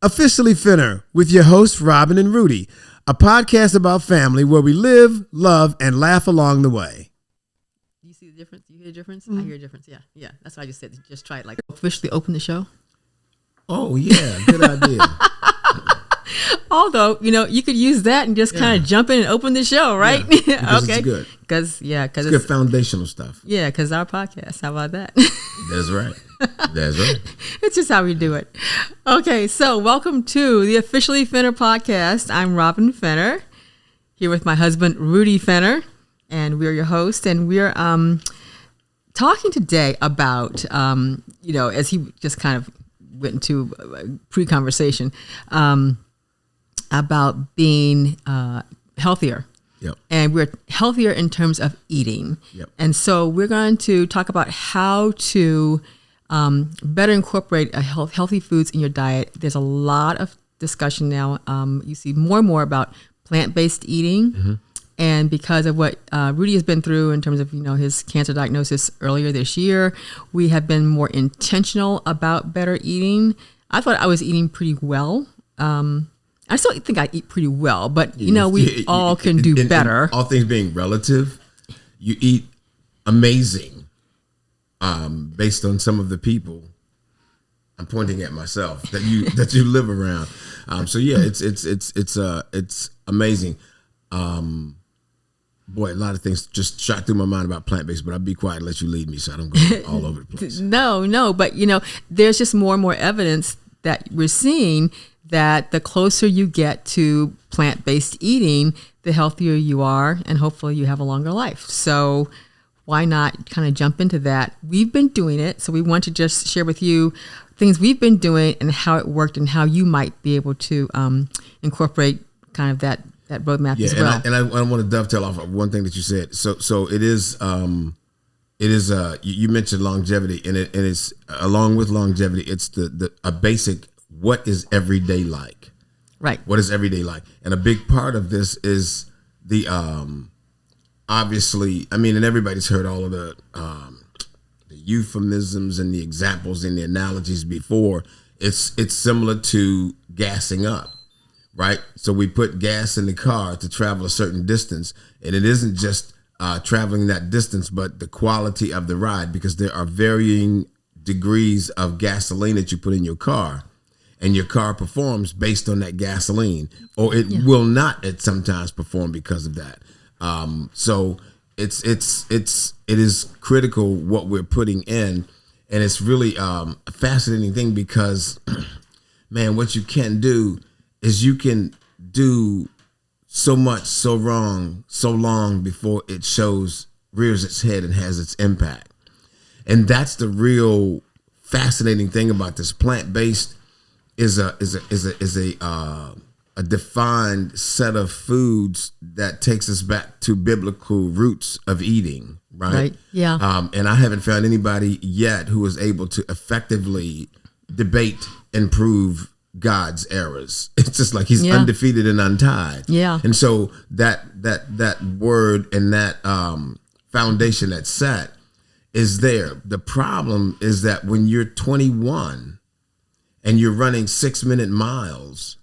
Officially Finner with your hosts, Robin and Rudy, a podcast about family where we live, love, and laugh along the way. Do you see the difference? You hear the difference? I hear a difference, yeah. That's why I just said just try it, like officially open the show. Oh, yeah, good idea. Although, you could use that and just kind of jump in and open the show, right? Yeah, okay. It's good. Because it's good foundational stuff. Yeah, because our podcast. How about that? That's right. That's right. It's just how we do it. Okay, so welcome to the Officially Finner podcast. I'm Robin Fenner, here with my husband, Rudy Fenner, and we're your host. And we're talking today about, as he just kind of went into pre-conversation, about being healthier. Yep. And we're healthier in terms of eating. Yep. And so we're going to talk about how to better incorporate healthy foods in your diet. There's a lot of discussion now. You see more and more about plant-based eating. Mm-hmm. And because of what Rudy has been through in terms of, his cancer diagnosis earlier this year, we have been more intentional about better eating. I thought I was eating pretty well. I still think I eat pretty well, but we all can do better. All things being relative, you eat amazing, based on some of the people. I'm pointing at myself that you live around. It's amazing. Boy, a lot of things just shot through my mind about plant-based, but I'll be quiet and let you lead me so I don't go all over the place. No, but there's just more and more evidence that we're seeing that the closer you get to plant-based eating, the healthier you are, and hopefully you have a longer life. So why not kind of jump into that? We've been doing it, so we want to just share with you things we've been doing and how it worked and how you might be able to incorporate kind of that roadmap as well. And I want to dovetail off of one thing that you said. So it is you mentioned longevity, and it's along with longevity, it's a basic. What is everyday like? Right. What is everyday like? And a big part of this is the obviously, and everybody's heard all of the euphemisms and the examples and the analogies before. It's similar to gassing up, right? So we put gas in the car to travel a certain distance, and it isn't just traveling that distance, but the quality of the ride, because there are varying degrees of gasoline that you put in your car. And your car performs based on that gasoline, or it will not at sometimes perform because of that. So it is critical what we're putting in, and it's really a fascinating thing because, man, what you can do is you can do so much so wrong so long before it rears its head and has its impact, and that's the real fascinating thing about this plant-based. Is a defined set of foods that takes us back to biblical roots of eating, right? Right. Yeah. And I haven't found anybody yet who is able to effectively debate and prove God's errors. It's just like he's undefeated and untied. Yeah. And so that word and that foundation that's set is there. The problem is that when you're 21 and you're running 6-minute miles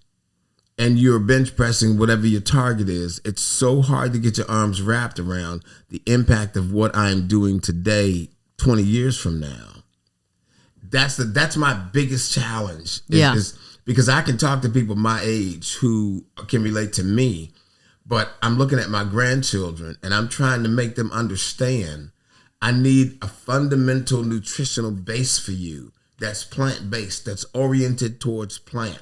and you're bench pressing whatever your target is, it's so hard to get your arms wrapped around the impact of what I'm doing today 20 years from now. That's my biggest challenge. Is because I can talk to people my age who can relate to me, but I'm looking at my grandchildren and I'm trying to make them understand I need a fundamental nutritional base for you that's plant-based, that's oriented towards plant,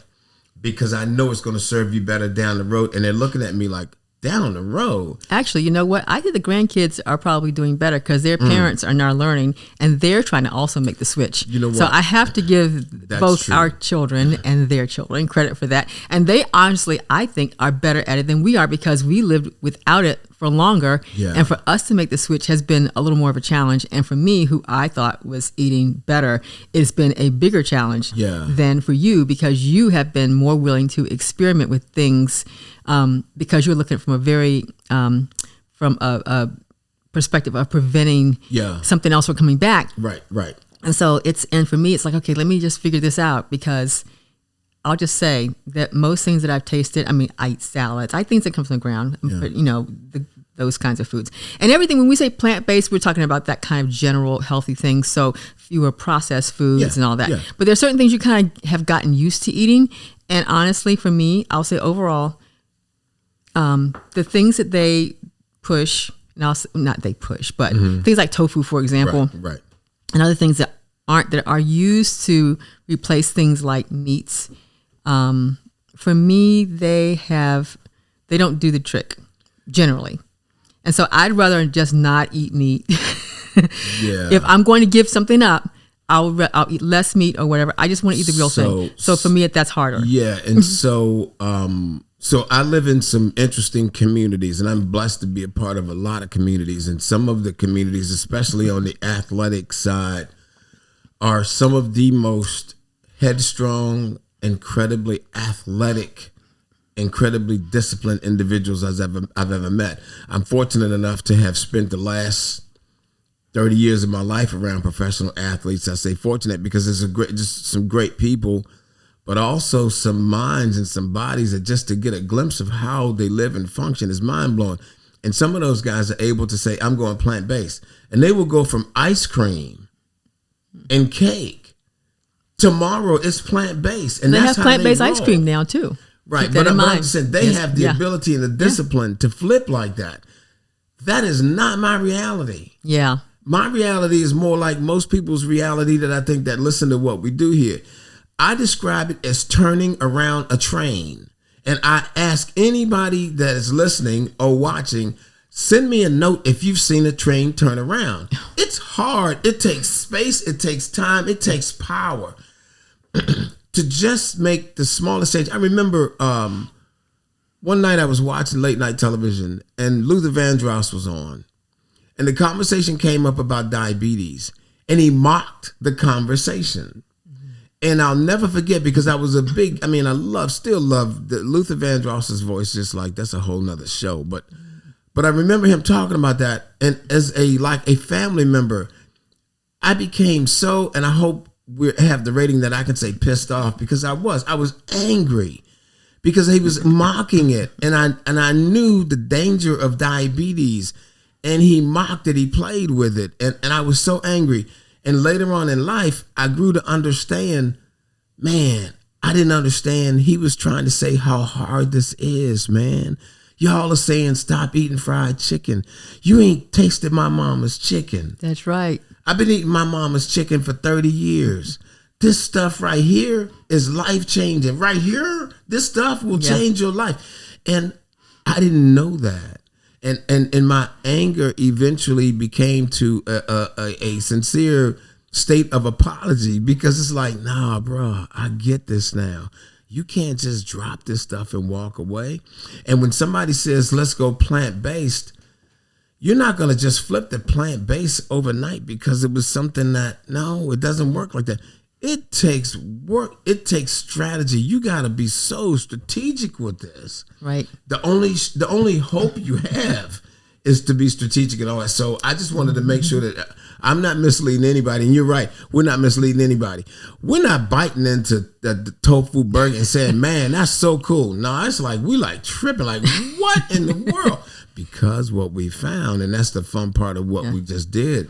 because I know it's going to serve you better down the road. And they're looking at me like, down the road? Actually, you know what? I think the grandkids are probably doing better because their parents are now learning and they're trying to also make the switch. You know what? So I have to give both our children and their children credit for that. And they honestly, I think, are better at it than we are because we lived without it for longer. Yeah. And for us to make the switch has been a little more of a challenge. And for me, who I thought was eating better, it's been a bigger challenge than for you because you have been more willing to experiment with things because you're looking from a very from a perspective of preventing something else from coming back. Right. And so and for me, it's like, okay, let me just figure this out because I'll just say that most things that I've tasted, I mean, I eat salads, I eat things that come from the ground, but those kinds of foods. And everything, when we say plant-based, we're talking about that kind of general healthy things, so fewer processed foods and all that. Yeah. But there are certain things you kind of have gotten used to eating. And honestly, for me, I'll say overall, the things that they push, not they push, but things like tofu, for example, right. And other things that are used to replace things like meats. For me, they don't do the trick generally. And so I'd rather just not eat meat. If I'm going to give something up, I'll eat less meat or whatever. I just want to eat the real thing. So for me, that's harder. Yeah. And so I live in some interesting communities, and I'm blessed to be a part of a lot of communities. And some of the communities, especially on the athletic side, are some of the most headstrong, incredibly athletic, incredibly disciplined individuals I've ever met. I'm fortunate enough to have spent the last 30 years of my life around professional athletes. I say fortunate because there's just some great people, but also some minds and some bodies that just to get a glimpse of how they live and function is mind blowing. And some of those guys are able to say, I'm going plant-based. And they will go from ice cream and cake. Tomorrow it's plant-based. And they that's have plant-based ice cream now too. Right, but I'm saying they have the ability and the discipline to flip like that. That is not my reality. Yeah. My reality is more like most people's reality that I think that listen to what we do here. I describe it as turning around a train. And I ask anybody that is listening or watching, send me a note if you've seen a train turn around. It's hard. It takes space. It takes time. It takes power. To just make the smallest change. I remember one night I was watching late night television and Luther Vandross was on. And the conversation came up about diabetes. And he mocked the conversation. And I'll never forget because I was still love Luther Vandross's voice, just like that's a whole nother show. But I remember him talking about that. And as a family member, I became and I hope we have the rating that I can say pissed off because I was angry because he was mocking it. And I knew the danger of diabetes and he mocked it. He played with it. And I was so angry. And later on in life, I grew to understand, man, I didn't understand. He was trying to say how hard this is, man. Y'all are saying stop eating fried chicken. You ain't tasted my mama's chicken. That's right. I've been eating my mama's chicken for 30 years. This stuff right here is life-changing. Right here, this stuff will change your life. And I didn't know that. And my anger eventually became to a sincere state of apology because it's like, nah, bro, I get this now. You can't just drop this stuff and walk away. And when somebody says, let's go plant-based, you're not going to just flip the plant-based overnight because it was something no, it doesn't work like that. It takes work. It takes strategy. You got to be so strategic with this. Right. The only hope you have is to be strategic and all that. So I just wanted to make sure that I'm not misleading anybody. And you're right. We're not misleading anybody. We're not biting into the tofu burger and saying, man, that's so cool. No, it's like we tripping. Like, what in the world? Because what we found, and that's the fun part of what we just did,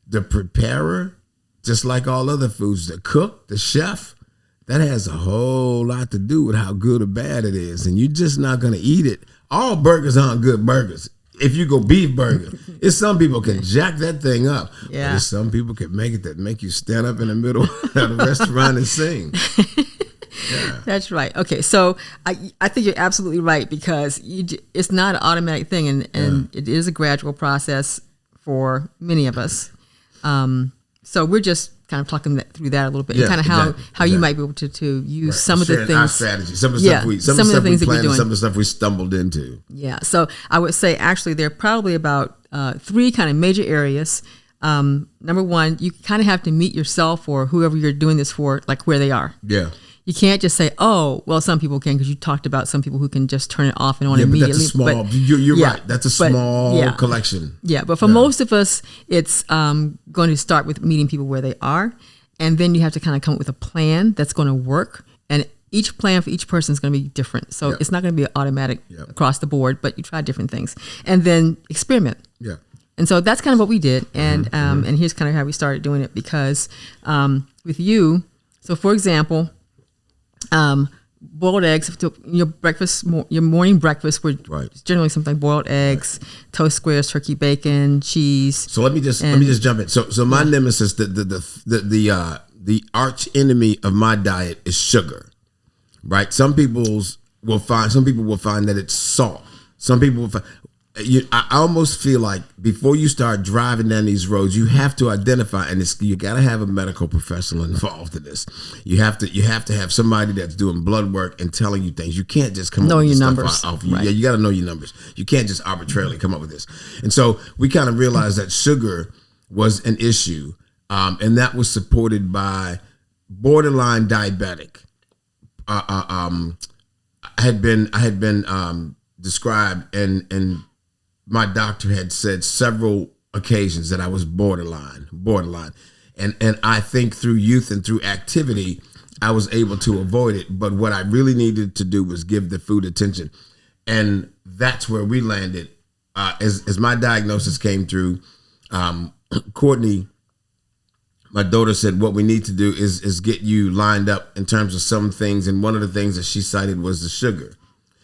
the preparer, just like all other foods, the cook, the chef, that has a whole lot to do with how good or bad it is. And you're just not going to eat it. All burgers aren't good burgers. If you go beef burger, it's some people can jack that thing up. Yeah. But some people can make it that make you stand up in the middle of the restaurant and sing. Yeah. That's right. Okay, so I think you're absolutely right because it's not an automatic thing, and it is a gradual process for many of us. So we're just kind of talking through that a little bit, and kind of how you might be able to use some of the things. Our strategy, some of the stuff we planned, and some of the stuff we stumbled into. Yeah. So I would say actually there are probably about 3 kind of major areas. Number one, you kind of have to meet yourself or whoever you're doing this for, like where they are. Yeah. You can't just say, oh, well, some people can, because you talked about some people who can just turn it off and on immediately. But that's a small, you're right. That's a small collection. Yeah, but for most of us, it's going to start with meeting people where they are. And then you have to kind of come up with a plan that's going to work. And each plan for each person is going to be different. So it's not going to be automatic across the board, but you try different things. And then experiment. Yeah. And so that's kind of what we did. And and here's kind of how we started doing it, because with you, so for example, boiled eggs, your breakfast, your morning breakfast would generally something like boiled eggs, toast squares, turkey bacon, cheese. So let me just jump in. So my nemesis, the arch enemy of my diet is sugar. Right? Some people will find that it's salt. Some people will find, I almost feel like before you start driving down these roads, you have to identify, and you got to have a medical professional involved in this. You have to have somebody that's doing blood work and telling you things. You can't just come up with this stuff off you. Yeah, you got to know your numbers. You can't just arbitrarily come up with this. And so we kind of realized that sugar was an issue, and that was supported by borderline diabetic. I had been described, and my doctor had said several occasions that I was borderline, and I think through youth and through activity, I was able to avoid it. But what I really needed to do was give the food attention, and that's where we landed. As my diagnosis came through, Courtney, my daughter, said what we need to do is get you lined up in terms of some things, and one of the things that she cited was the sugar.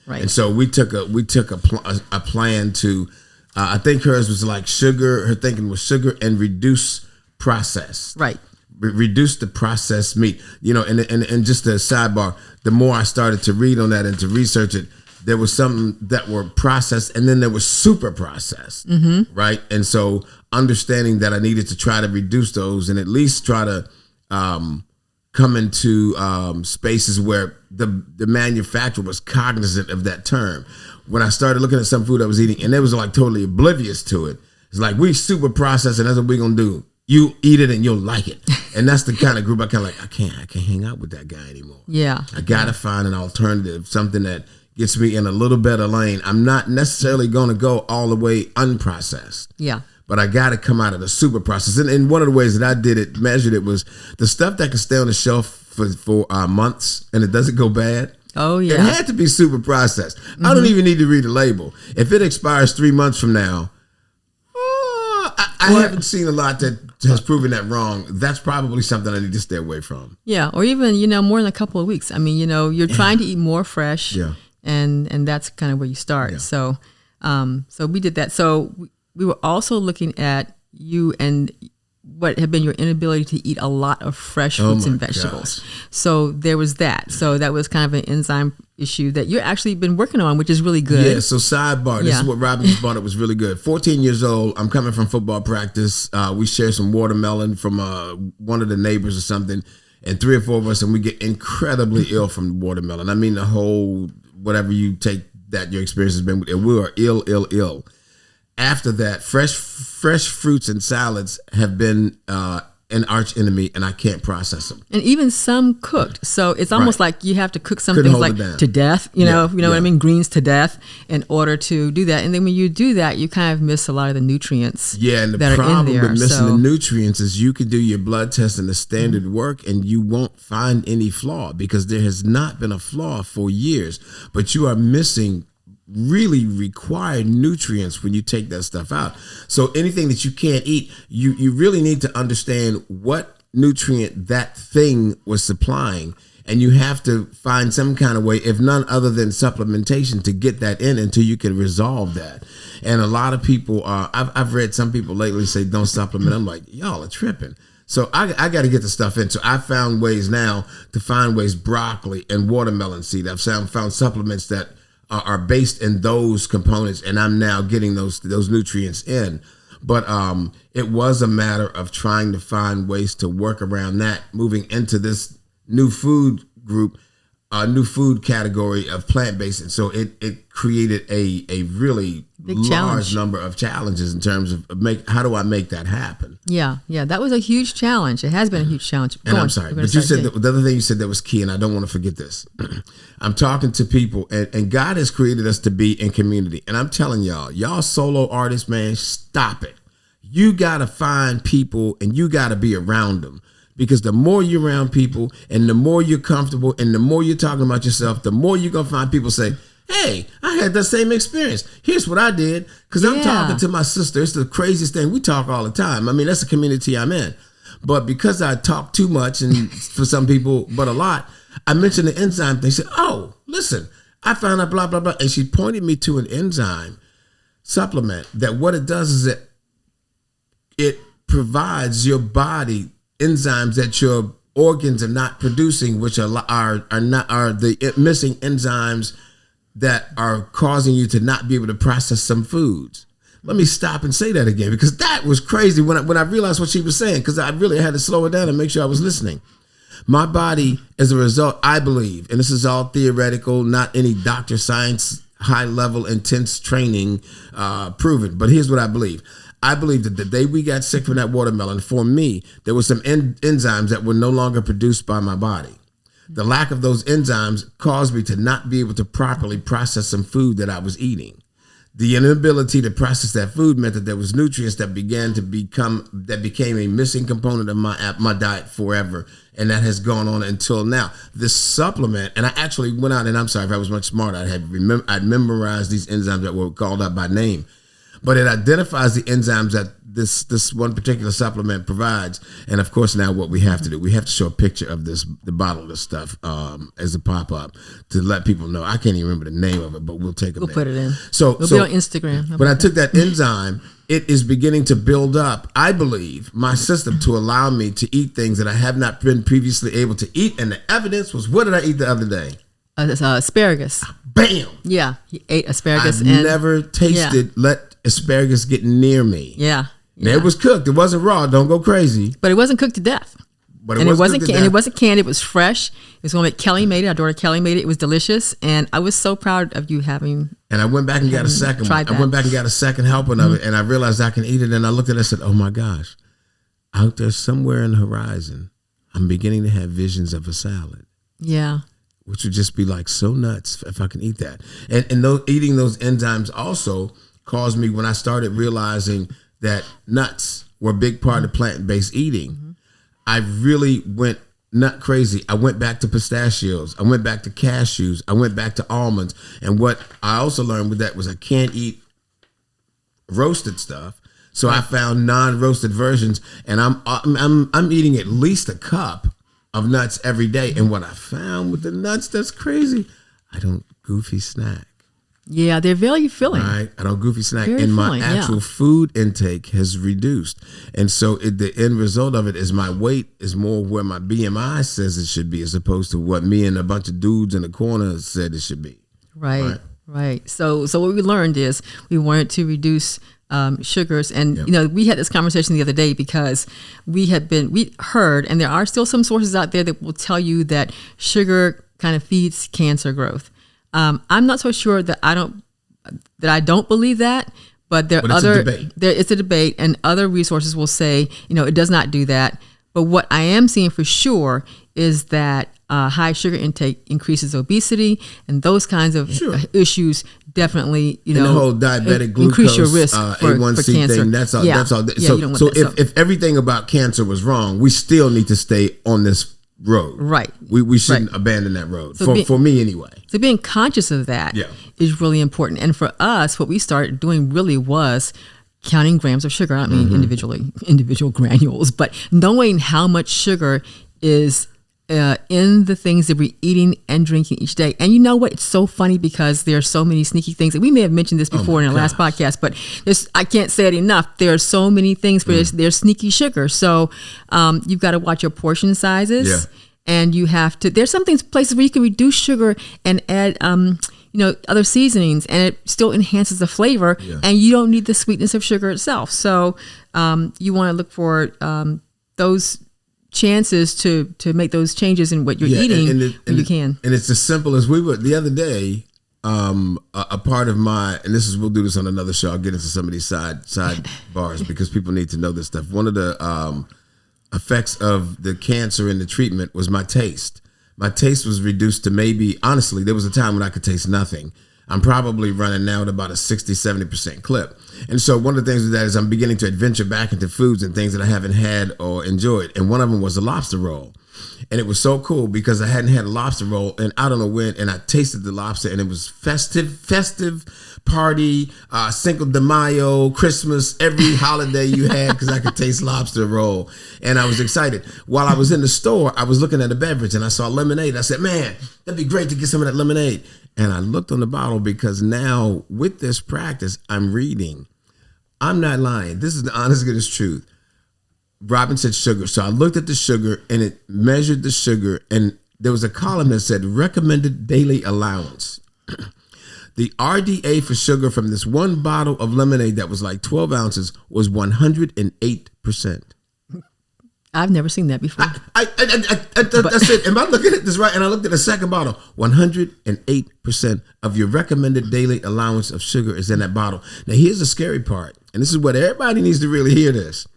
Right. And so we took a plan to, I think hers was like sugar. Her thinking was sugar and reduce process. Right. Reduce the processed meat. And just a sidebar, the more I started to read on that and to research it, there was some that were processed, and then there was super processed. Mm-hmm. Right. And so understanding that I needed to try to reduce those and at least try to come into spaces where the manufacturer was cognizant of that term. When I started looking at some food I was eating, and they was like totally oblivious to it. It's like, we super processed, and that's what we're gonna do. You eat it and you'll like it. And that's the kind of group I kind of like, I can't hang out with that guy anymore. Yeah. I gotta find an alternative, something that gets me in a little better lane. I'm not necessarily gonna go all the way unprocessed. Yeah. But I got to come out of the super process. And one of the ways that I did it, measured it, was the stuff that can stay on the shelf for months and it doesn't go bad. Oh, yeah. It had to be super processed. Mm-hmm. I don't even need to read the label. If it expires 3 months from now, I haven't seen a lot that has proven that wrong. That's probably something I need to stay away from. Yeah. Or even, more than a couple of weeks. I mean, you're trying to eat more fresh. Yeah. And that's kind of where you start. Yeah. So we did that. So we were also looking at you and what had been your inability to eat a lot of fresh fruits and vegetables. Gosh. So there was that. So that was kind of an enzyme issue that you've actually been working on, which is really good. Yeah, so sidebar, this is what Robin just brought up, was really good. 14 years old, I'm coming from football practice. We share some watermelon from one of the neighbors or something, and 3 or 4 of us, and we get incredibly ill from watermelon. I mean, the whole, whatever you take that your experience has been with, we are ill. After that, fresh fruits and salads have been an arch enemy, and I can't process them. And even some cooked. So it's almost like you have to cook some things like to death, you know what I mean? Greens to death in order to do that. And then when you do that, you kind of miss a lot of the nutrients. Yeah, and the problem with missing the nutrients is you can do your blood test and the standard work and you won't find any flaw, because there has not been a flaw for years, but you are missing really required nutrients when you take that stuff out. So anything that you can't eat, you really need to understand what nutrient that thing was supplying, and you have to find some kind of way, if none other than supplementation, to get that in until you can resolve that. And a lot of people I've read some people lately say don't supplement. I'm like, y'all are tripping. So I got to get the stuff in. So I found ways now to find ways, broccoli and watermelon seed. I've found supplements that are based in those components, and I'm now getting those nutrients in. But it was a matter of trying to find ways to work around that, moving into this new food group, new food category of plant-based. And so it created a really large number of challenges in terms of how do I make that happen? Yeah, that was a huge challenge. It has been a huge challenge. I'm sorry, but you said the other thing you said that was key, and I don't want to forget this. I'm talking to people, and God has created us to be in community. And I'm telling y'all solo artists, man, stop it. You got to find people, and you got to be around them. Because the more you're around people and the more you're comfortable and the more you're talking about yourself, the more you're going to find people say, hey, I had that same experience. Here's what I did. Because I'm talking to my sister. It's the craziest thing. We talk all the time. I mean, that's the community I'm in. But because I talk too much, and for some people, but a lot, I mentioned the enzyme thing. She said, oh, listen, I found out blah, blah, blah. And she pointed me to an enzyme supplement that what it does is that it provides your body enzymes that your organs are not producing, which are the missing enzymes that are causing you to not be able to process some foods. Let me stop and say that again, because that was crazy when I realized what she was saying, because I really had to slow it down and make sure I was listening. My body, as a result, I believe, and this is all theoretical, not any doctor science, high level, intense training proven, but here's what I believe. I believe that the day we got sick from that watermelon, for me, there were some enzymes that were no longer produced by my body. The lack of those enzymes caused me to not be able to properly process some food that I was eating. The inability to process that food meant that there was nutrients that became a missing component of my diet forever. And that has gone on until now. This supplement, and I actually went out, and I'm sorry if I was much smarter, I'd memorized these enzymes that were called out by name. But it identifies the enzymes that this one particular supplement provides. And of course, now what we have to do, we have to show a picture of the bottle of this stuff as a pop-up to let people know. I can't even remember the name of it, but we'll take a minute. We'll put it in. So it'll be on Instagram. When I took that enzyme, it is beginning to build up, I believe, my system to allow me to eat things that I have not been previously able to eat. And the evidence was, what did I eat the other day? Asparagus. Bam! Yeah, he ate asparagus. I've never tasted let asparagus get near me. Yeah. Now, it was cooked. It wasn't raw. Don't go crazy. But it wasn't cooked to death. But it wasn't canned. It was fresh. It was when Kelly made it. Our daughter Kelly made it. It was delicious, and I was so proud of you having. And I went back and got a second one. I went back and got a second helping of it, and I realized I can eat it. And I looked at it and said, "Oh my gosh, out there somewhere in the horizon, I'm beginning to have visions of a salad." Yeah. Which would just be like so nuts if I can eat that. And eating those enzymes also caused me, when I started realizing that nuts were a big part of plant-based eating, I really went nut crazy. I went back to pistachios. I went back to cashews. I went back to almonds. And what I also learned with that was I can't eat roasted stuff. So I found non-roasted versions, and I'm eating at least a cup of nuts every day. And what I found with the nuts that's crazy, I don't goofy snack. Yeah, they're very filling. Right, I don't goofy snack, very and my filling, actual food intake has reduced, and so the end result of it is my weight is more where my BMI says it should be, as opposed to what me and a bunch of dudes in the corner said it should be. Right. So what we learned is we wanted to reduce sugars, and we had this conversation the other day because we heard, and there are still some sources out there that will tell you that sugar kind of feeds cancer growth. I'm not so sure that I don't believe that, but it's a debate, and other resources will say, it does not do that. But what I am seeing for sure is that high sugar intake increases obesity, and those kinds of issues definitely, and the whole diabetic glucose, increase your risk for cancer. Thing. That's all. That's all. So if everything about cancer was wrong, we still need to stay on this road. Right. We shouldn't abandon that road, for me anyway. So being conscious of that is really important. And for us, what we started doing really was counting grams of sugar. I don't mean individual granules, but knowing how much sugar is in the things that we're eating and drinking each day. And you know what? It's so funny because there are so many sneaky things. And we may have mentioned this before in our last podcast, but I can't say it enough. There are so many things where there's sneaky sugar. So you've got to watch your portion sizes. Yeah. And you have to, there's some places where you can reduce sugar and add, other seasonings, and it still enhances the flavor, and you don't need the sweetness of sugar itself. So you want to look for those chances to make those changes in what you're eating when you can. And it's as simple as we were the other day. A part of we'll do this on another show. I'll get into some of these side bars because people need to know this stuff. One of the effects of the cancer and the treatment was my taste. My taste was reduced to maybe, honestly, there was a time when I could taste nothing. I'm probably running now at about a 60-70% clip. And so one of the things with that is I'm beginning to adventure back into foods and things that I haven't had or enjoyed. And one of them was a lobster roll. And it was so cool because I hadn't had a lobster roll and I don't know when, and I tasted the lobster and it was festive party, Cinco de Mayo, Christmas, every holiday you had, because I could taste lobster roll. And I was excited. While I was in the store, I was looking at a beverage and I saw lemonade. I said, man, that'd be great to get some of that lemonade. And I looked on the bottle because now with this practice, I'm reading. I'm not lying. This is the honest goodness truth. Robin said sugar. So I looked at the sugar and it measured the sugar. And there was a column that said recommended daily allowance. The RDA for sugar from this one bottle of lemonade that was like 12 ounces was 108%. I've never seen that before. That's it. Am I looking at this right? And I looked at the second bottle. 108% of your recommended daily allowance of sugar is in that bottle. Now, here's the scary part. And this is what everybody needs to really hear this.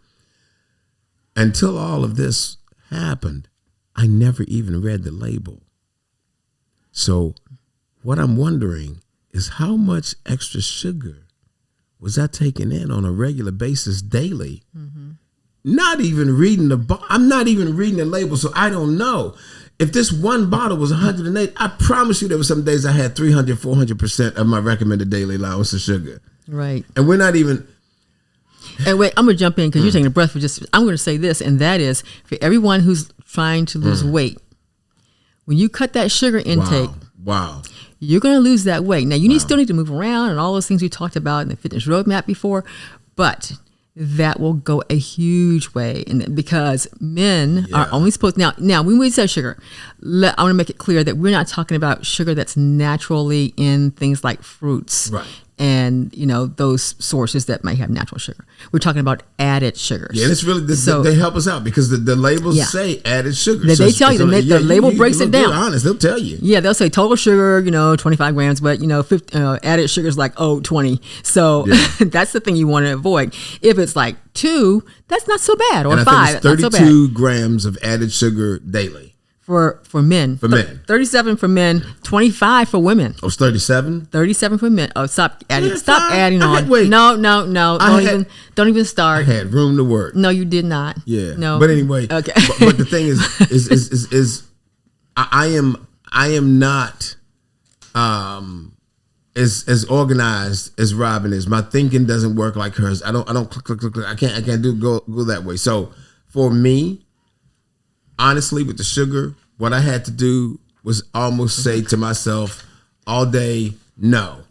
Until all of this happened, I never even read the label. So what I'm wondering is how much extra sugar was I taking in on a regular basis daily? Mm-hmm. Not even reading I'm not even reading the label, so I don't know. If this one bottle was 108, I promise you there were some days I had 300, 400% of my recommended daily allowance of sugar. Right. And we're not even... And wait, I'm going to jump in because you're taking a breath for just, I'm going to say this, and that is for everyone who's trying to lose weight, when you cut that sugar intake, wow. You're going to lose that weight. Now, you still need to move around and all those things we talked about in the fitness roadmap before, but that will go a huge way. And because men are only supposed, now when we say sugar, I want to make it clear that we're not talking about sugar that's naturally in things like fruits. Right. And, those sources that might have natural sugar. We're talking about added sugars. Yeah, and it's really, they help us out because the labels say added sugar. They tell you, the label breaks it down. Honest, they'll tell you. Yeah, they'll say total sugar, 25 grams, but, 50, added sugar is like, 20. So that's the thing you want to avoid. If it's like 2, that's not so bad, or and 5, that's not so bad. 32 grams of added sugar daily. For men. For men. 37 for men, 25 for women. Oh, it's 37? 37 for men. Oh, stop adding. Yeah, stop adding on. Wait. No. Don't even start. I had room to work. No, you did not. Yeah. No. But anyway. Okay. But the thing is I am not as organized as Robin is. My thinking doesn't work like hers. I don't click. I can't go that way. So for me, honestly, with the sugar, what I had to do was almost say to myself all day, no,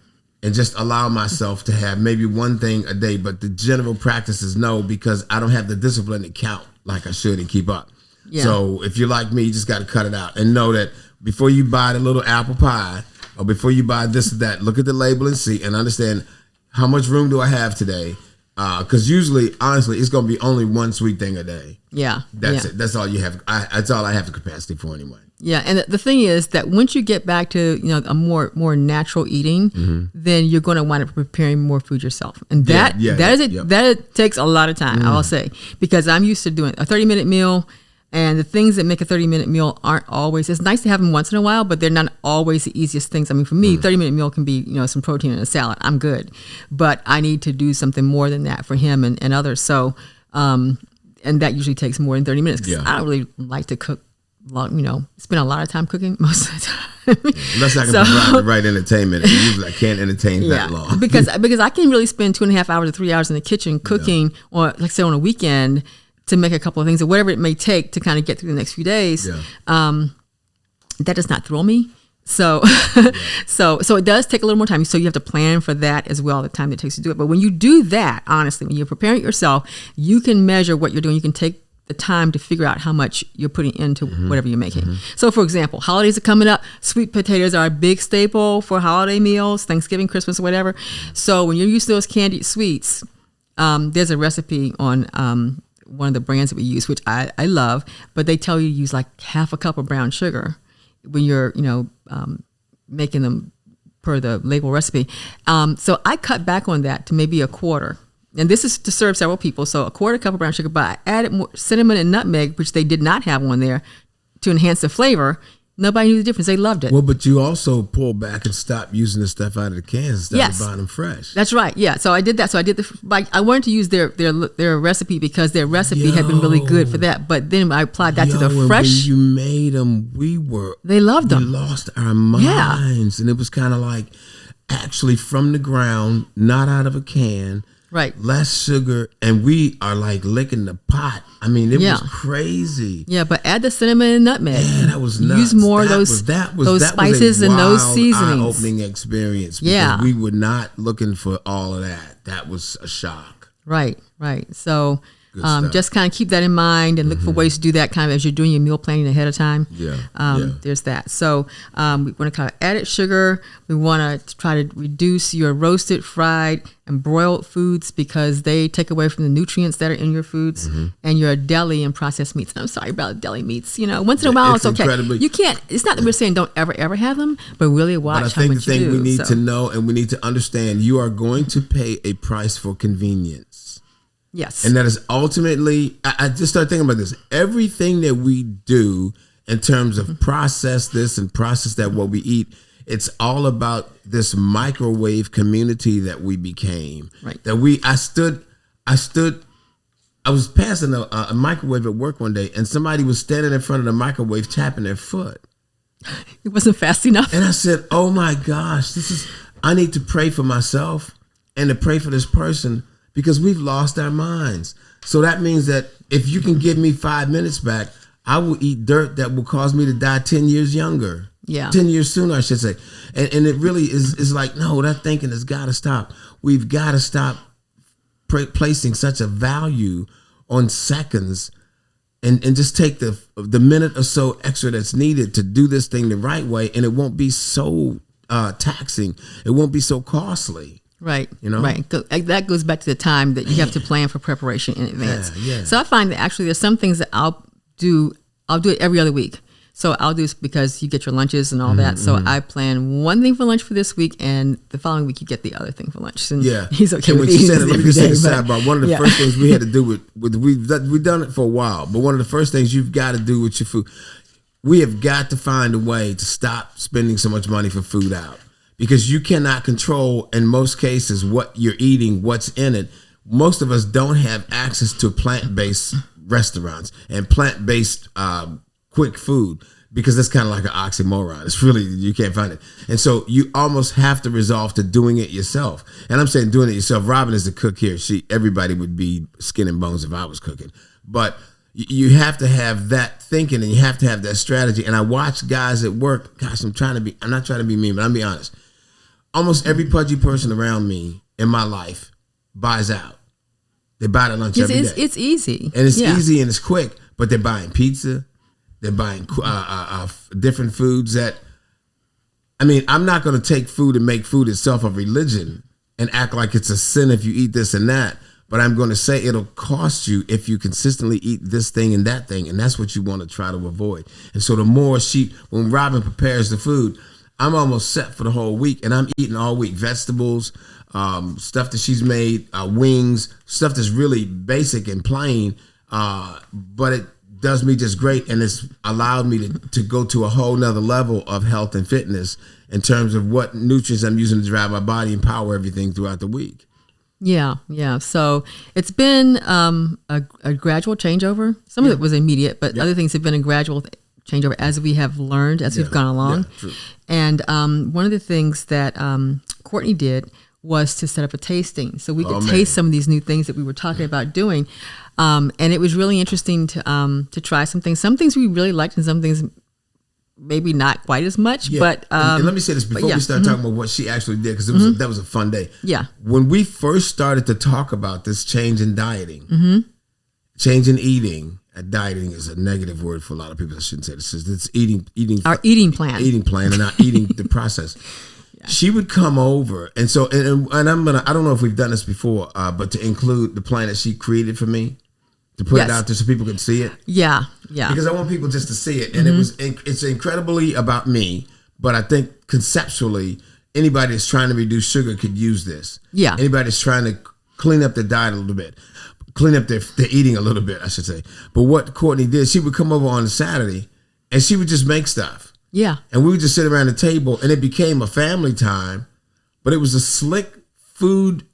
and just allow myself to have maybe one thing a day. But the general practice is no, because I don't have the discipline to count like I should and keep up. Yeah. So if you're like me, you just got to cut it out and know that before you buy the little apple pie or before you buy this or that, look at the label and see and understand how much room do I have today. Because usually, honestly, it's going to be only one sweet thing a day. Yeah. That's it. That's all you have. That's all I have the capacity for anyway. Yeah. And the thing is that once you get back to, a more natural eating, then you're going to wind up preparing more food yourself. And that takes a lot of time, I'll say, because I'm used to doing a 30-minute meal. And the things that make a 30-minute meal aren't always, it's nice to have them once in a while, but they're not always the easiest things. I mean, for me, 30-minute meal can be, some protein and a salad. I'm good. But I need to do something more than that for him and others. So, and that usually takes more than 30 minutes because I don't really like to cook long, spend a lot of time cooking most of the time. That's not going to provide the right entertainment. Usually I can't entertain that long. because I can really spend 2.5 hours or 3 hours in the kitchen cooking, or like say on a weekend, to make a couple of things or whatever it may take to kind of get through the next few days. That does not thrill me. So, so it does take a little more time. So you have to plan for that as well, the time it takes to do it. But when you do that, honestly, when you're preparing it yourself, you can measure what you're doing. You can take the time to figure out how much you're putting into whatever you're making. So for example, holidays are coming up. Sweet potatoes are a big staple for holiday meals, Thanksgiving, Christmas, or whatever. So when you're used to those candied sweets, there's a recipe on, one of the brands that we use, which I love, but they tell you to use like half a cup of brown sugar when you're, making them per the label recipe. So I cut back on that to maybe a quarter. And this is to serve several people. So a quarter cup of brown sugar, but I added more cinnamon and nutmeg, which they did not have on there to enhance the flavor. Nobody knew the difference. They loved it. Well, but you also pulled back and stopped using the stuff out of the cans instead Yes. of buying them fresh. That's right. Yeah. So I did that. So I did I wanted to use their recipe because their recipe had been really good for that. But then I applied that to the and fresh. when you made them, they loved them. We lost our minds, and it was kind of like actually from the ground, not out of a can. Right. Less sugar, and we are like licking the pot. I mean, it was crazy. Yeah, but add the cinnamon and nutmeg. Yeah, that was nuts. Use more of those spices and those seasonings. Eye-opening experience. Because we were not looking for all of that. That was a shock. Right. So just kind of keep that in mind and look for ways to do that kind of as you're doing your meal planning ahead of time. There's that. So we want to kind of added sugar. We want to try to reduce your roasted, fried, and broiled foods because they take away from the nutrients that are in your foods and your deli and processed meats. And I'm sorry about deli meats. Once in a while it's okay. You can't. It's not that we're saying don't ever have them, but really watch how much you do. I think the thing we need to know and we need to understand, you are going to pay a price for convenience. Yes. And that is ultimately, I just started thinking about this. Everything that we do in terms of process this and process that, what we eat, it's all about this microwave community that we became. Right. That I was passing a microwave at work one day and somebody was standing in front of the microwave tapping their foot. It wasn't fast enough. And I said, oh my gosh, I need to pray for myself and to pray for this person because we've lost our minds. So that means that if you can give me 5 minutes back, I will eat dirt that will cause me to die 10 years younger. Yeah. 10 years sooner, I should say. And it really is like, no, that thinking has got to stop. We've got to stop placing such a value on seconds and just take the minute or so extra that's needed to do this thing the right way. And it won't be so taxing. It won't be so costly. Right. Right. That goes back to the time that you have to plan for preparation in advance. Yeah. So I find that actually there's some things that I'll do it every other week. So I'll do this because you get your lunches and all that. So I plan one thing for lunch for this week, and the following week you get the other thing for lunch. And he's okay and with when eating said it, let me just say this sidebar. One of the first things we had to do with we've done it for a while, but one of the first things you've got to do with your food, we have got to find a way to stop spending so much money for food out. Because you cannot control, in most cases, what you're eating, what's in it. Most of us don't have access to plant-based restaurants and plant-based quick food because that's kind of like an oxymoron. It's really, you can't find it. And so you almost have to resolve to doing it yourself. And I'm saying doing it yourself. Robin is the cook here. Everybody would be skin and bones if I was cooking. But you have to have that thinking and you have to have that strategy. And I watch guys at work. Gosh, I'm not trying to be mean, but I'm be honest. Almost every pudgy person around me in my life buys out. They buy their lunch every day. It's easy. And it's easy and it's quick, but they're buying pizza. They're buying different foods I'm not going to take food and make food itself a religion and act like it's a sin if you eat this and that. But I'm going to say it'll cost you if you consistently eat this thing and that thing. And that's what you want to try to avoid. And so the more when Robin prepares the food, I'm almost set for the whole week, and I'm eating all week. Vegetables, stuff that she's made, wings, stuff that's really basic and plain, but it does me just great, and it's allowed me to go to a whole nother level of health and fitness in terms of what nutrients I'm using to drive my body and power everything throughout the week. Yeah. So it's been a gradual changeover. Some of it was immediate, but other things have been a gradual changeover as we have learned, as we've gone along. True. And one of the things that Courtney did was to set up a tasting so we could taste some of these new things that we were talking about doing. And it was really interesting to try some things. Some things we really liked and some things maybe not quite as much. Yeah. But and let me say this before we start talking about what she actually did, because that was a fun day. Yeah. When we first started to talk about this change in dieting, change in eating, dieting is a negative word for a lot of people. I shouldn't say this. It's eating our eating plan, and not eating the process. Yeah. She would come over, and so and I don't know if we've done this before, but to include the plan that she created for me, to put it out there so people can see it. Yeah. Because I want people just to see it, and it's incredibly about me. But I think conceptually, anybody that's trying to reduce sugar could use this. Yeah. Anybody that's trying to clean up their diet a little bit. Clean up their eating a little bit, I should say. But what Courtney did, she would come over on a Saturday and she would just make stuff. Yeah. And we would just sit around the table, and it became a family time, but it was a slick food,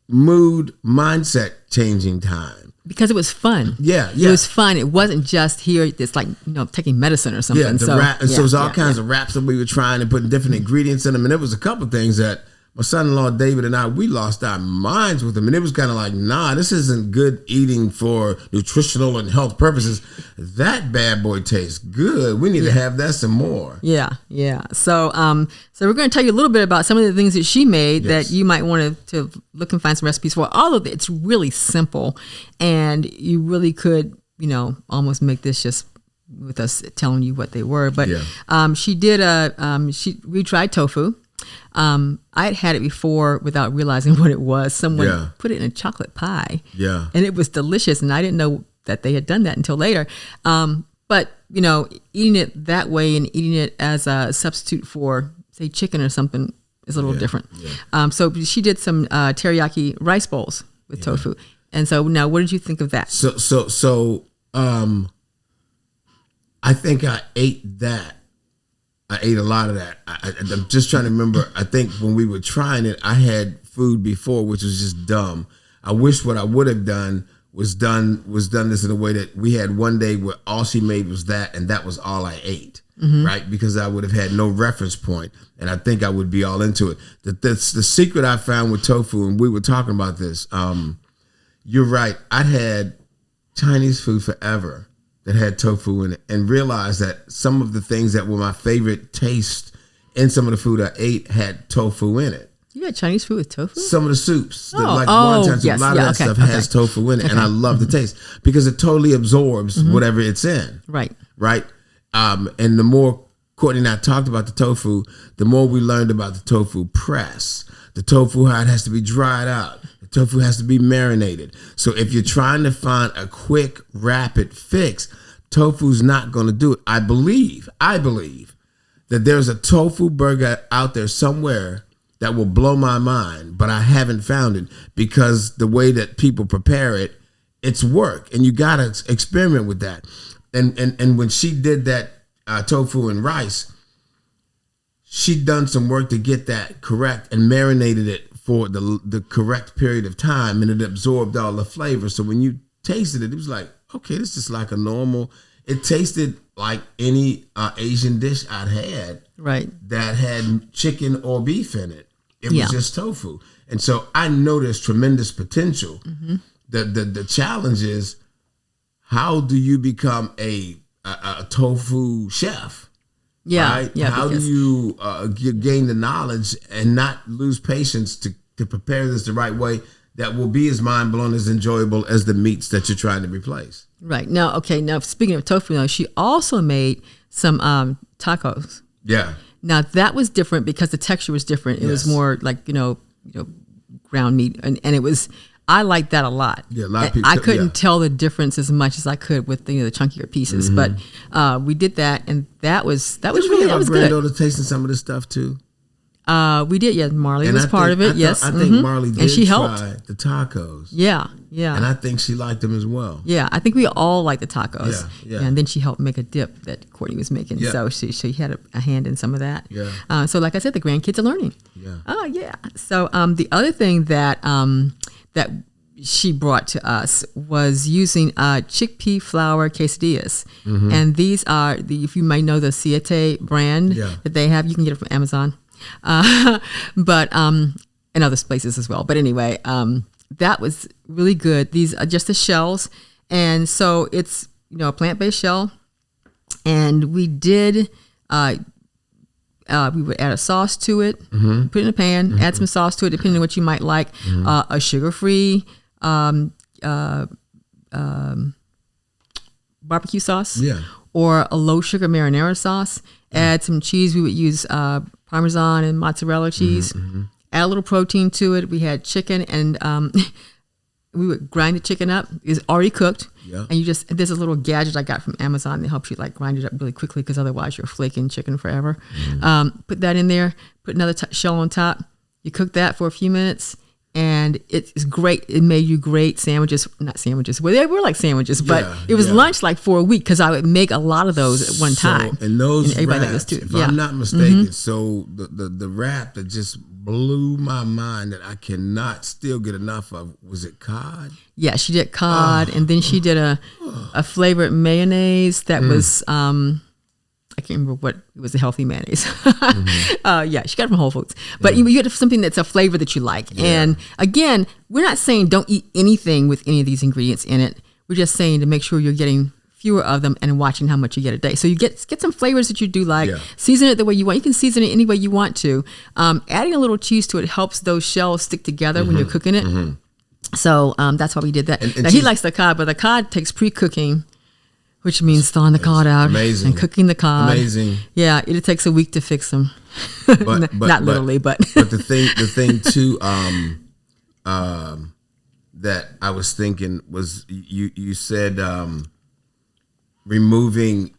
mood, mindset changing time. Because it was fun. Yeah. It was fun. It wasn't just here. It's like, taking medicine or something. Yeah, so it was all kinds of wraps that we were trying and putting different ingredients in them. And there was a couple things that my son-in-law David and I, we lost our minds with them. And it was kind of like, nah, this isn't good eating for nutritional and health purposes. That bad boy tastes good. We need to have that some more. Yeah. So we're going to tell you a little bit about some of the things that she made that you might want to look and find some recipes for. All of it, it's really simple. And you really could, almost make this just with us telling you what they were. But she did we tried tofu. I had it before without realizing what it was. Someone put it in a chocolate pie. Yeah. And it was delicious. And I didn't know that they had done that until later. But, eating it that way and eating it as a substitute for, say, chicken or something is a little different. Yeah. So she did some teriyaki rice bowls with tofu. And so now what did you think of that? So I think I ate that. I ate a lot of that. I'm just trying to remember. I think when we were trying it, I had food before, which was just dumb. I wish what I would have done was done this in a way that we had one day where all she made was that, and that was all I ate, right? Because I would have had no reference point, and I think I would be all into it. That's the secret I found with tofu, and we were talking about this. You're right. I'd had Chinese food forever that had tofu in it, and realized that some of the things that were my favorite taste in some of the food I ate had tofu in it. You had Chinese food with tofu? Some of the soups, wonton soup, a lot of that stuff has tofu in it, and I love the taste because it totally absorbs whatever it's in. Right. And the more Courtney and I talked about the tofu, the more we learned about the tofu press. The tofu, how it has to be dried out. Tofu has to be marinated. So if you're trying to find a quick, rapid fix, tofu's not going to do it. I believe that there's a tofu burger out there somewhere that will blow my mind, but I haven't found it because the way that people prepare it, it's work, and you got to experiment with that. And when she did that tofu and rice, she'd done some work to get that correct and marinated it for the correct period of time, and it absorbed all the flavor. So when you tasted it, it was like, okay, this is like a normal. It tasted like any Asian dish I'd had, right? That had chicken or beef in it. It was just tofu, and so I know there's tremendous potential. The challenge is, how do you become a tofu chef? Right? How do you gain the knowledge and not lose patience to prepare this the right way that will be as mind-blowing, as enjoyable as the meats that you're trying to replace? Right. Now, speaking of tofu, she also made some tacos. Yeah. Now, that was different because the texture was different. It was more like, ground meat. And it was... I liked that a lot. Yeah, a lot of people. I couldn't tell the difference as much as I could with the chunkier pieces, but we did that, and that was really good. Granddaughter tasting some of this stuff too. We did. Yeah, Marley was part of it. Yes, I think Marley did, and she helped. Try the tacos. Yeah, and I think she liked them as well. Yeah, I think we all liked the tacos. Yeah. And then she helped make a dip that Courtney was making. Yeah. So she had a hand in some of that. Yeah. So like I said, the grandkids are learning. Yeah. Oh yeah. So the other thing that that she brought to us was using chickpea flour quesadillas. And these are, if you might know the Siete brand that they have, you can get it from Amazon, but and other places as well. But anyway, that was really good. These are just the shells. And so it's, a plant-based shell. And we did... we would add a sauce to it, put it in a pan, add some sauce to it, depending on what you might like. A sugar-free barbecue sauce, or a low-sugar marinara sauce. Add some cheese. We would use Parmesan and mozzarella cheese. Add a little protein to it. We had chicken, and we would grind the chicken up. It's already cooked. Yeah. And there's a little gadget I got from Amazon that helps you grind it up really quickly, because otherwise you're flaking chicken forever. Put that in there, put another shell on top. You cook that for a few minutes, and it's great. It made you great sandwiches, not sandwiches. Well, they were like sandwiches, but Yeah, it was yeah. lunch like for a week because I would make a lot of those at one time. And those everybody wraps, likes too. if I'm not mistaken, so the wrap that just blew my mind that I cannot still get enough of, was it cod? Yeah, she did cod, and then she did a flavored mayonnaise that was I can't remember what it was, a healthy mayonnaise. Yeah, she got it from Whole Foods. But you get something that's a flavor that you like. Yeah. And again, we're not saying don't eat anything with any of these ingredients in it. We're just saying to make sure you're getting fewer of them and watching how much you get a day. So you get some flavors that you do like. Yeah. Season it the way you want. You can season it any way you want to. Adding a little cheese to it helps those shells stick together when you're cooking it. So that's why we did that. And now, he likes the cod, but the cod takes pre-cooking, which means thawing the cod out and cooking the cod. Amazing. Yeah, it takes a week to fix them. But Not literally, but but the thing too that I was thinking was you said removing.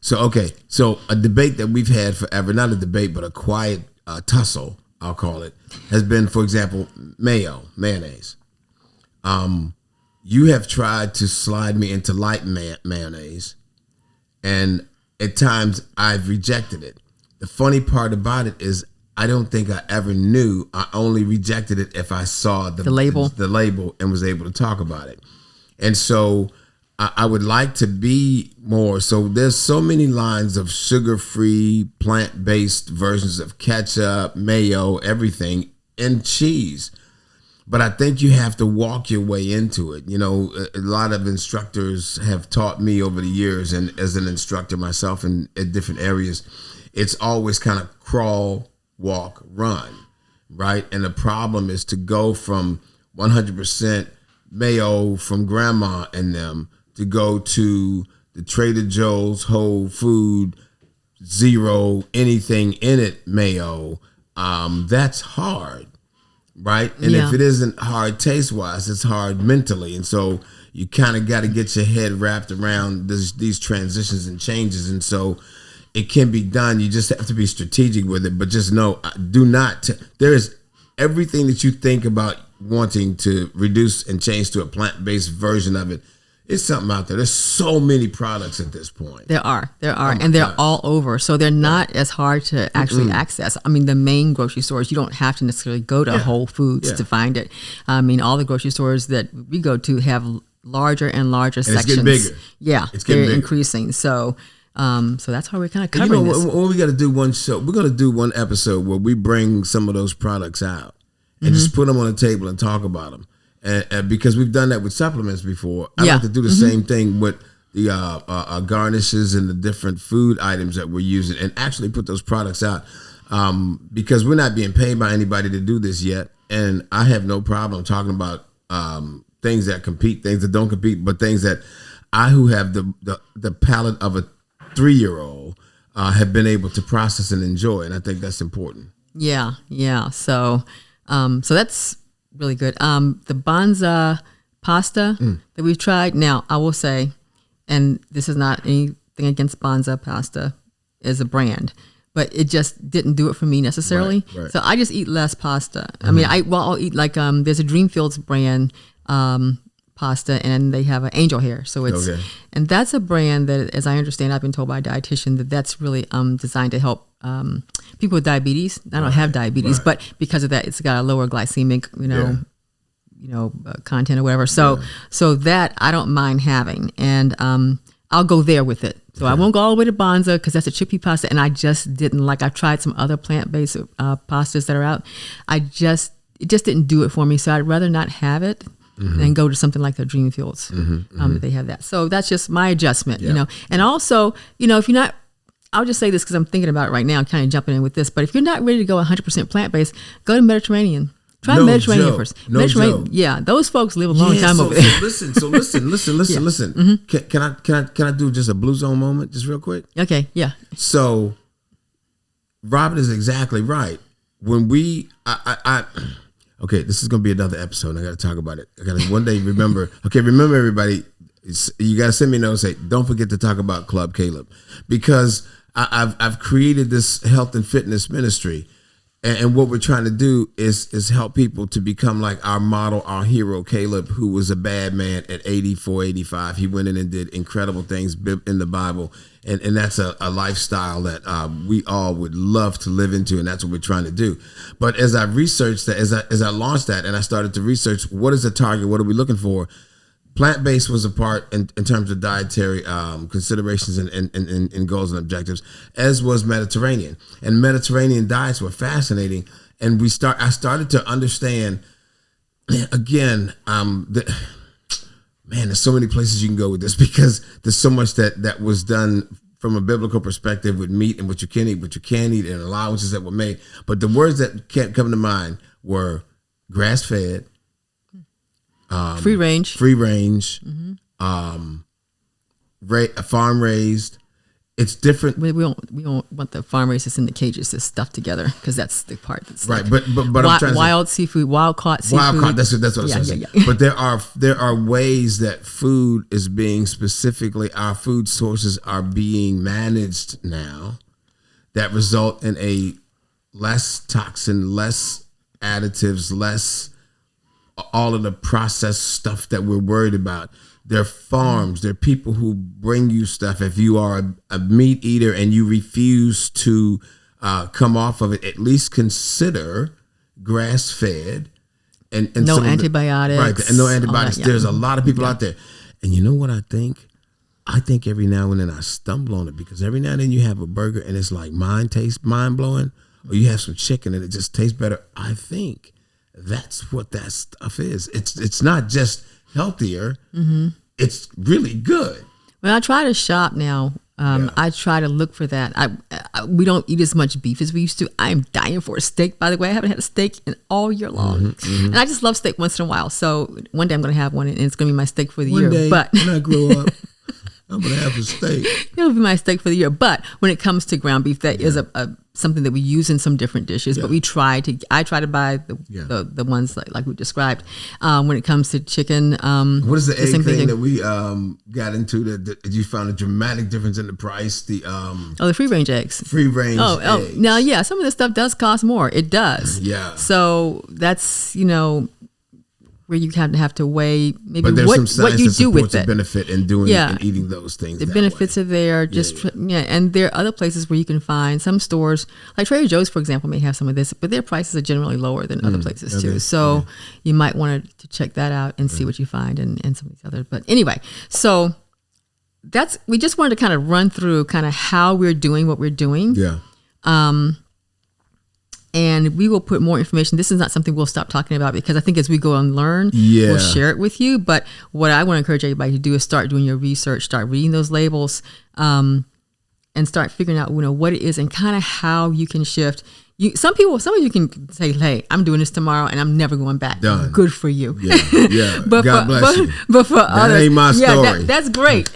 So a debate that we've had forever, not a debate, but a quiet tussle, I'll call it, has been, for example, mayonnaise. You have tried to slide me into light mayonnaise, and at times I've rejected it. The funny part about it is I don't think I ever knew. I only rejected it if I saw the label and was able to talk about it. And so I would like to be more. So there's so many lines of sugar-free, plant-based versions of ketchup, mayo, everything, and cheese. But I think you have to walk your way into it. You know, a lot of instructors have taught me over the years, and as an instructor myself in different areas, it's always kind of crawl, walk, run, right? And the problem is to go from 100% mayo from grandma and them to go to the Trader Joe's Whole Food, zero, anything in it mayo. That's hard. Right. And if it isn't hard taste wise, it's hard mentally. And so you kind of got to get your head wrapped around these transitions and changes. And so it can be done. You just have to be strategic with it. But just know, there is everything that you think about wanting to reduce and change to a plant-based version of it. It's something out there. There's so many products at this point. There are, and they're all over. So they're not as hard to actually access. I mean, the main grocery stores, you don't have to necessarily go to Whole Foods to find it. I mean, all the grocery stores that we go to have larger and larger sections. It's getting bigger. Yeah, they're increasing. So that's why we're kind of covering this. When we got to do one show, we're going to do one episode where we bring some of those products out and just put them on the table and talk about them. And because we've done that with supplements before, I like to do the same thing with the garnishes and the different food items that we're using, and actually put those products out, because we're not being paid by anybody to do this yet. And I have no problem talking about things that compete, things that don't compete, but things that I, who have the palate of a 3-year-old, have been able to process and enjoy, and I think that's important. Yeah. So that's really good. The Banza pasta that we've tried. Now, I will say, and this is not anything against Banza pasta as a brand, but it just didn't do it for me necessarily. Right. So I just eat less pasta. I mean, I'll eat like there's a Dreamfields brand pasta, and they have an angel hair. So it's and that's a brand that, as I understand, I've been told by a dietitian that's really designed to help people with diabetes. I don't have diabetes, but because of that, it's got a lower glycemic, content or whatever. So that I don't mind having, and I'll go there with it. So I won't go all the way to Banza because that's a chickpea pasta, and I just didn't like. I've tried some other plant-based pastas that are out. It just didn't do it for me. So I'd rather not have it than go to something like the Dreamfields. That they have that. So that's just my adjustment, And also, if you're not, I'll just say this because I'm thinking about it right now, kind of jumping in with this. But if you're not ready to go 100% plant-based, go to Mediterranean. Try Mediterranean first. Mediterranean, yeah, those folks live a long time over there. Listen. Can I do just a Blue Zone moment, just real quick? Okay, yeah. So, Robin is exactly right. When okay, this is gonna be another episode. I got to talk about it. I got to one day remember. Okay, remember everybody. You got to send me a note and say, don't forget to talk about Club Caleb, because I've created this health and fitness ministry, And what we're trying to do is help people to become like our model, our hero, Caleb, who was a bad man at 84, 85. He went in and did incredible things in the Bible. And that's a lifestyle that we all would love to live into. And that's what we're trying to do. But as I researched that, as I launched that and I started to research what is the target, what are we looking for? Plant-based was a part in terms of dietary considerations and goals and objectives, as was Mediterranean. And Mediterranean diets were fascinating. And I started to understand, again, there's so many places you can go with this because there's so much that was done from a biblical perspective with meat and what you can eat, what you can't eat, and allowances that were made. But the words that kept coming to mind were grass-fed, free range, mm-hmm. Farm raised. It's different. We don't want the farm raised that's in the cages that's stuffed together because that's the part that's right. Like but I'm trying to wild seafood, wild caught seafood. Wild caught. That's what I was saying. Yeah. But there are ways that food is being specifically our food sources are being managed now that result in a less toxin, less additives, less all of the processed stuff that we're worried about. There are farms, there are people who bring you stuff. If you are a meat eater and you refuse to come off of it, at least consider grass-fed. And no antibiotics. Right, and no antibiotics. There's a lot of people out there. And you know what I think? I think every now and then I stumble on it because every now and then you have a burger and it's like mind-blowing, or you have some chicken and it just tastes better. I think that's what that stuff is. It's not just healthier. Mm-hmm. It's really good. When I try to shop now, I try to look for that. We don't eat as much beef as we used to. I am dying for a steak, by the way. I haven't had a steak in all year long. Mm-hmm, mm-hmm. And I just love steak once in a while. So one day I'm going to have one and it's going to be my steak for the year. Day, but when I grow up, I'm going to have a steak. It'll be my steak for the year. But when it comes to ground beef, that is something that we use in some different dishes. But I try to buy the ones like we described. When it comes to chicken. What is the egg thing that we got into that you found a dramatic difference in the price? The free range eggs. Free range eggs. Now, some of this stuff does cost more. It does. Yeah. So that's, where you kind of have to weigh maybe what you do with it. The benefit in doing and eating those things. The benefits are there. And there are other places where you can find some stores, like Trader Joe's, for example, may have some of this, but their prices are generally lower than other places too. So you might want to check that out and see what you find and some of these others. But anyway, so we just wanted to kind of run through kind of how we're doing what we're doing. Yeah. And we will put more information. This is not something we'll stop talking about because I think as we go and learn, we'll share it with you. But what I want to encourage everybody to do is start doing your research, start reading those labels, and start figuring out what it is and kind of how you can shift. Some of you can say, "Hey, I'm doing this tomorrow, and I'm never going back." Done. Good for you. Yeah. God bless you. But for others, that ain't my story. That's great.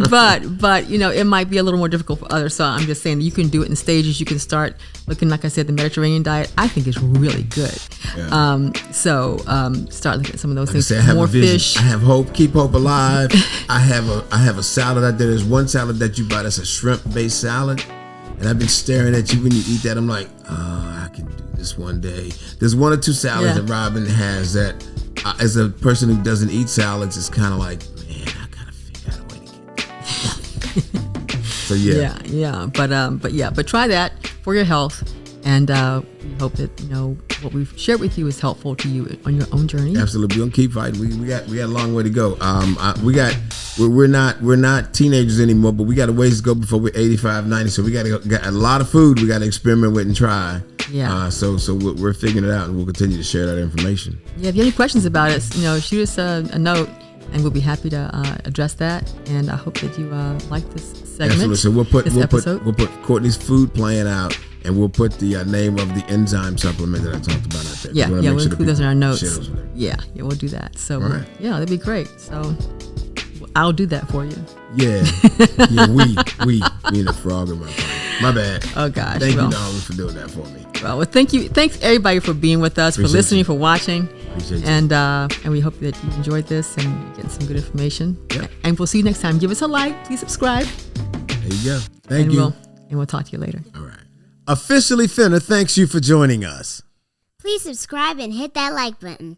but it might be a little more difficult for others. So I'm just saying you can do it in stages. You can start looking, like I said, the Mediterranean diet. I think is really good. Yeah. Start looking at some of those things. I have more a vision. fish. I have hope. Keep hope alive. I have a salad out there. There's one salad that you buy that's a shrimp-based salad. And I've been staring at you when you eat that. I'm like, I can do this one day. There's one or two salads that Robin has that, as a person who doesn't eat salads, it's kind of like, man, I gotta figure out a way to get that. So But try that for your health, and we hope that what we've shared with you is helpful to you on your own journey. Absolutely, we're gonna keep fighting. We got a long way to go. We're not teenagers anymore, but we got a ways to go before we're 85, 90. So we got a lot of food we got to experiment with and try. Yeah. So we're figuring it out, and we'll continue to share that information. Yeah. If you have any questions about it, shoot us a note, and we'll be happy to address that. And I hope that you like this segment. Absolutely. So we'll put Courtney's food plan out. And we'll put the name of the enzyme supplement that I talked about out there. Yeah, we'll include those in our notes. Yeah, we'll do that. So, that'd be great. So, I'll do that for you. Yeah, we in a frog in my phone. My bad. Oh gosh. Thank you, darling, for doing that for me. Well, thank you. Thanks everybody for being with us, for listening, for watching. Appreciate you. And we hope that you enjoyed this and get some good information. Yep. And we'll see you next time. Give us a like. Please subscribe. There you go. Thank you. We'll talk to you later. All right. Officially Finna thanks you for joining us. Please subscribe and hit that like button.